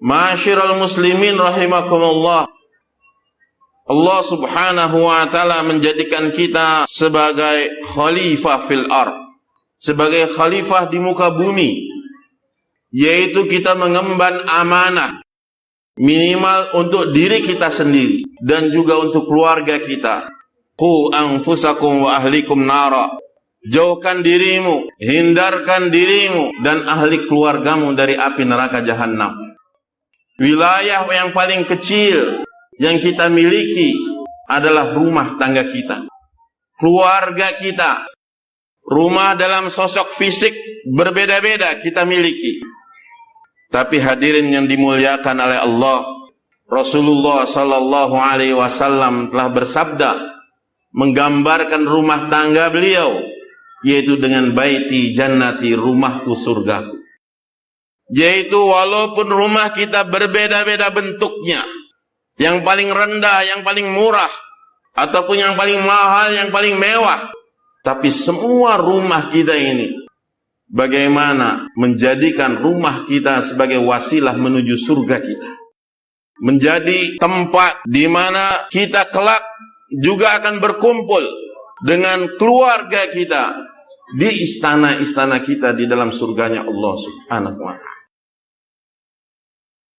Ma'asyiral muslimin rahimakumullah. Allah subhanahu wa ta'ala menjadikan kita sebagai khalifah fil ard, sebagai khalifah di muka bumi, yaitu kita mengemban amanah minimal untuk diri kita sendiri dan juga untuk keluarga kita. Qu anfusakum wa ahlikum nara. Jauhkan dirimu, hindarkan dirimu dan ahli keluargamu dari api neraka jahanam. Wilayah yang paling kecil yang kita miliki adalah rumah tangga kita, keluarga kita. Rumah dalam sosok fisik berbeda-beda kita miliki. Tapi hadirin yang dimuliakan oleh Allah, Rasulullah sallallahu alaihi wasallam telah bersabda menggambarkan rumah tangga beliau, yaitu dengan baiti jannati, rumahku surgaku. Yaitu walaupun rumah kita berbeda-beda bentuknya, yang paling rendah, yang paling murah, ataupun yang paling mahal, yang paling mewah, tapi semua rumah kita ini, bagaimana menjadikan rumah kita sebagai wasilah menuju surga kita, menjadi tempat di mana kita kelak juga akan berkumpul dengan keluarga kita di istana-istana kita di dalam surganya Allah subhanahu wa ta'ala.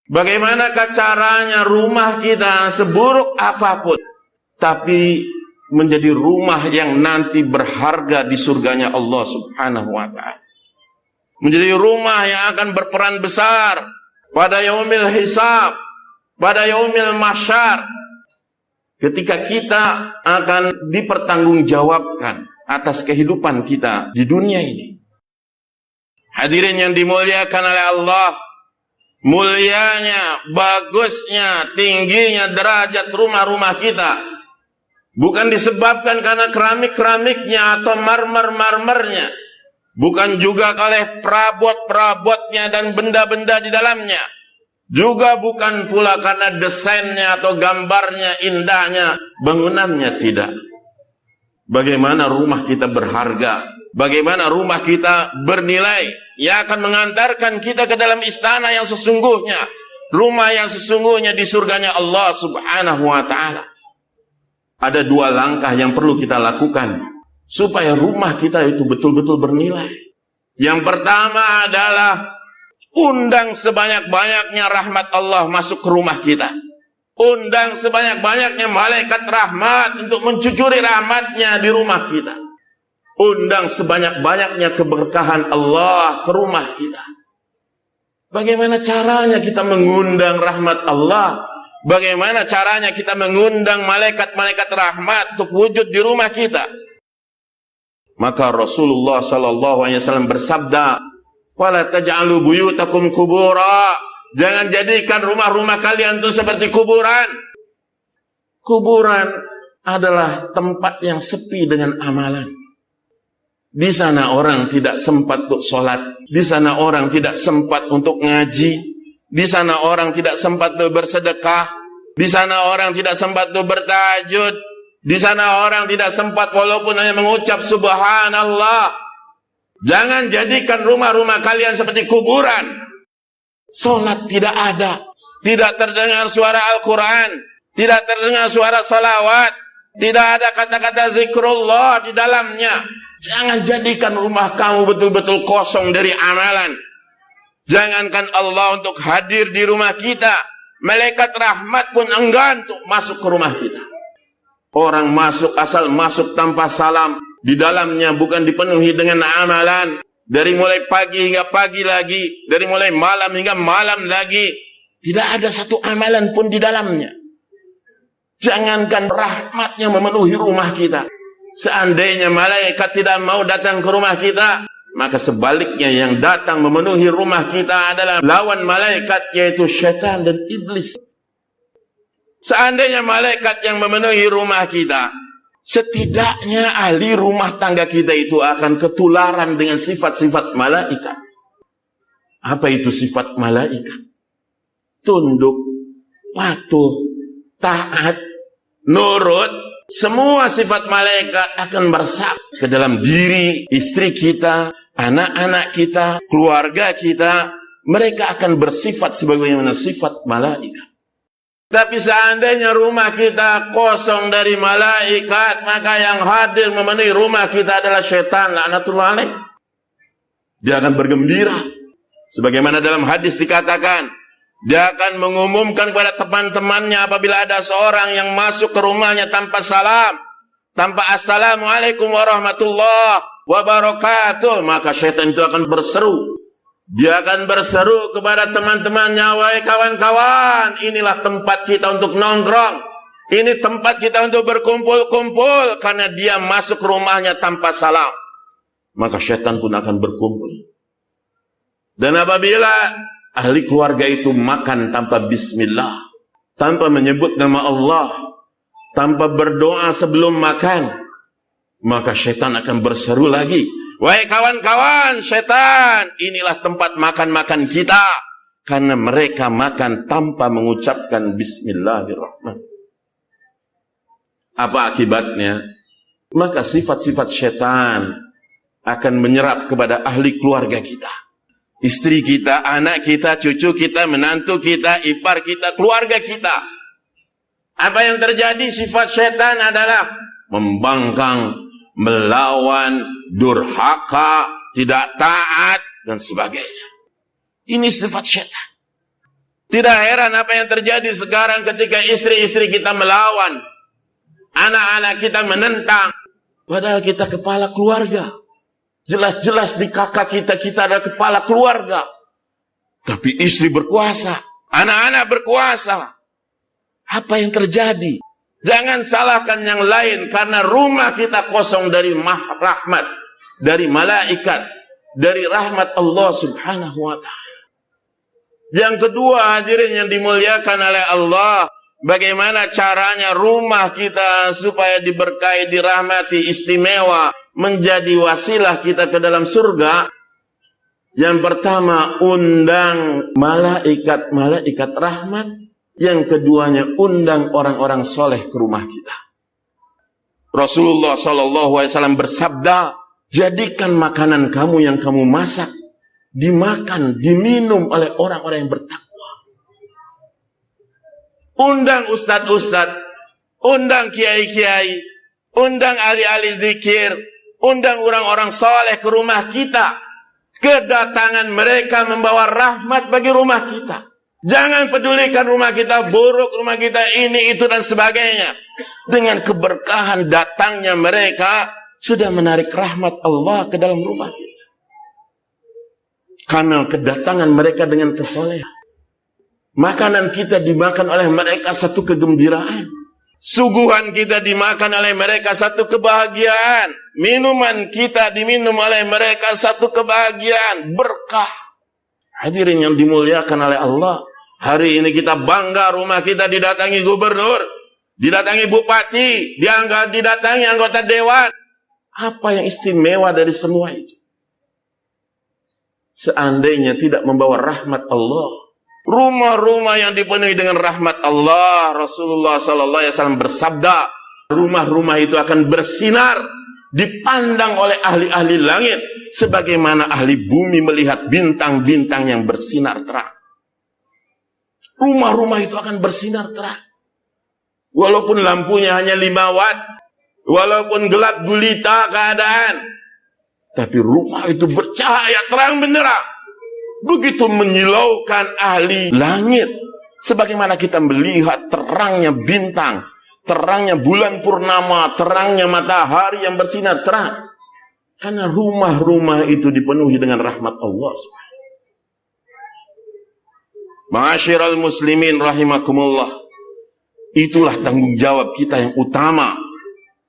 Bagaimanakah caranya rumah kita seburuk apapun, tapi menjadi rumah yang nanti berharga di surganya Allah subhanahu wa ta'ala. Menjadi rumah yang akan berperan besar pada yaumil hisab, pada yaumil mahsyar, ketika kita akan dipertanggungjawabkan atas kehidupan kita di dunia ini. Hadirin yang dimuliakan oleh Allah, mulianya, bagusnya, tingginya derajat rumah-rumah kita bukan disebabkan karena keramik-keramiknya atau marmer-marmernya, bukan juga oleh perabot-perabotnya dan benda-benda di dalamnya, juga bukan pula karena desainnya atau gambarnya, indahnya bangunannya, tidak. Bagaimana rumah kita berharga, bagaimana rumah kita bernilai, yang akan mengantarkan kita ke dalam istana yang sesungguhnya, rumah yang sesungguhnya di surganya Allah subhanahu wa ta'ala. Ada dua langkah yang perlu kita lakukan supaya rumah kita itu betul-betul bernilai. Yang pertama adalah undang sebanyak-banyaknya rahmat Allah masuk ke rumah kita. Undang sebanyak-banyaknya malaikat rahmat untuk mencucuri rahmatnya di rumah kita. Undang sebanyak-banyaknya keberkahan Allah ke rumah kita. Bagaimana caranya kita mengundang rahmat Allah? Bagaimana caranya kita mengundang malaikat-malaikat rahmat untuk wujud di rumah kita? Maka Rasulullah sallallahu alaihi wasallam bersabda, "Wala taj'alu buyutakum qubura." Jangan jadikan rumah-rumah kalian itu seperti kuburan. Kuburan adalah tempat yang sepi dengan amalan. Di sana orang tidak sempat untuk sholat, di sana orang tidak sempat untuk ngaji, di sana orang tidak sempat untuk bersedekah, di sana orang tidak sempat untuk bertahajud, di sana orang tidak sempat walaupun hanya mengucap subhanallah. Jangan jadikan rumah-rumah kalian seperti kuburan. Sholat tidak ada, tidak terdengar suara Al-Quran, tidak terdengar suara salawat, tidak ada kata-kata zikrullah di dalamnya. Jangan jadikan rumah kamu betul-betul kosong dari amalan. Jangankan Allah untuk hadir di rumah kita, malaikat rahmat pun enggan untuk masuk ke rumah kita. Orang masuk asal masuk tanpa salam, di dalamnya bukan dipenuhi dengan amalan. Dari mulai pagi hingga pagi lagi, dari mulai malam hingga malam lagi, tidak ada satu amalan pun di dalamnya. Jangankan rahmatnya memenuhi rumah kita, seandainya malaikat tidak mau datang ke rumah kita, maka sebaliknya yang datang memenuhi rumah kita adalah lawan malaikat, yaitu syaitan dan iblis. Seandainya malaikat yang memenuhi rumah kita, setidaknya ahli rumah tangga kita itu akan ketularan dengan sifat-sifat malaikat. Apa itu sifat malaikat? Tunduk, patuh, taat, nurut. Semua sifat malaikat akan meresap ke dalam diri istri kita, anak-anak kita, keluarga kita. mereka akan bersifat sebagaimana sifat malaikat. Tapi seandainya rumah kita kosong dari malaikat, maka yang hadir memenuhi rumah kita adalah syaitan, laknatullah alaih. Dia akan bergembira. Sebagaimana dalam hadis dikatakan, dia akan mengumumkan kepada teman-temannya apabila ada seorang yang masuk ke rumahnya tanpa salam, tanpa assalamualaikum warahmatullahi wabarakatuh, maka syaitan itu akan berseru. Dia akan berseru kepada teman-temannya, wahai kawan-kawan, inilah tempat kita untuk nongkrong. Ini tempat kita untuk berkumpul-kumpul. Karena dia masuk rumahnya tanpa salam, maka syaitan pun akan berkumpul. Dan apabila ahli keluarga itu makan tanpa bismillah, tanpa menyebut nama Allah, tanpa berdoa sebelum makan, maka syaitan akan berseru lagi, wahai kawan-kawan, syaitan, inilah tempat makan-makan kita. Karena mereka makan tanpa mengucapkan bismillahirrahmanirrahim. Apa akibatnya? Maka sifat-sifat syaitan akan menyerap kepada ahli keluarga kita. Istri kita, anak kita, cucu kita, menantu kita, ipar kita, keluarga kita. Apa yang terjadi? Sifat syaitan adalah membangkang, melawan, durhaka, tidak taat, dan sebagainya. Ini sifat syaitan. Tidak heran apa yang terjadi sekarang ketika istri-istri kita melawan, anak-anak kita menentang, padahal kita kepala keluarga. Jelas-jelas di kakak kita adalah kepala keluarga. Tapi istri berkuasa, anak-anak berkuasa. Apa yang terjadi? Jangan salahkan yang lain, karena rumah kita kosong dari rahmat, dari malaikat, dari rahmat Allah subhanahu wa ta'ala. Yang kedua, hadirin yang dimuliakan oleh Allah, bagaimana caranya rumah kita supaya diberkahi, dirahmati, istimewa, menjadi wasilah kita ke dalam surga. Yang pertama, undang malaikat rahmat. Yang keduanya, undang orang-orang soleh ke rumah kita. Rasulullah SAW bersabda, jadikan makanan kamu yang kamu masak dimakan, diminum oleh orang-orang yang bertakwa. Undang ustadz-ustadz, undang kiai-kiai, undang ahli-ahli zikir, undang orang-orang soleh ke rumah kita. Kedatangan mereka membawa rahmat bagi rumah kita. Jangan pedulikan rumah kita buruk, rumah kita ini, itu, dan sebagainya. Dengan keberkahan datangnya mereka, sudah menarik rahmat Allah ke dalam rumah kita. Karena kedatangan mereka dengan kesolehan. Makanan kita dimakan oleh mereka satu kegembiraan. Suguhan kita dimakan oleh mereka satu kebahagiaan. Minuman kita diminum oleh mereka satu kebahagiaan. Berkah. Hadirin yang dimuliakan oleh Allah. Hari ini kita bangga rumah kita didatangi gubernur, didatangi bupati, didatangi anggota dewan. Apa yang istimewa dari semua itu? Seandainya tidak membawa rahmat Allah, rumah-rumah yang dipenuhi dengan rahmat Allah, Rasulullah SAW bersabda, rumah-rumah itu akan bersinar, dipandang oleh ahli-ahli langit, sebagaimana ahli bumi melihat bintang-bintang yang bersinar terang. Rumah-rumah itu akan bersinar terang. Walaupun lampunya hanya 5 watt, walaupun gelap gulita keadaan, tapi rumah itu bercahaya terang benderang. Begitu menyilaukan ahli langit. Sebagaimana kita melihat terangnya bintang, terangnya bulan purnama, terangnya matahari yang bersinar terang. Karena rumah-rumah itu dipenuhi dengan rahmat Allah. Ma'asyiral muslimin rahimakumullah. Itulah tanggung jawab kita yang utama.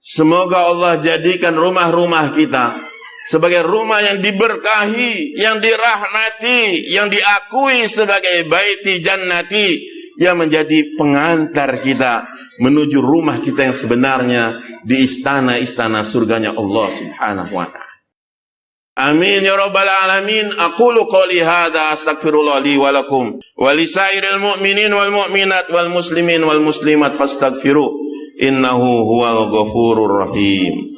Semoga Allah jadikan rumah-rumah kita sebagai rumah yang diberkahi, yang dirahmati, yang diakui sebagai baiti jannati, yang menjadi pengantar kita menuju rumah kita yang sebenarnya di istana-istana surganya Allah subhanahu wa ta'ala. Amin ya rabbal alamin. Aqulu qouli hadza astaghfirullah li wa lakum wa lisairil mu'minin wal mu'minat wal muslimin wal muslimat fastaghfiru innahu huwal ghafurur rahim.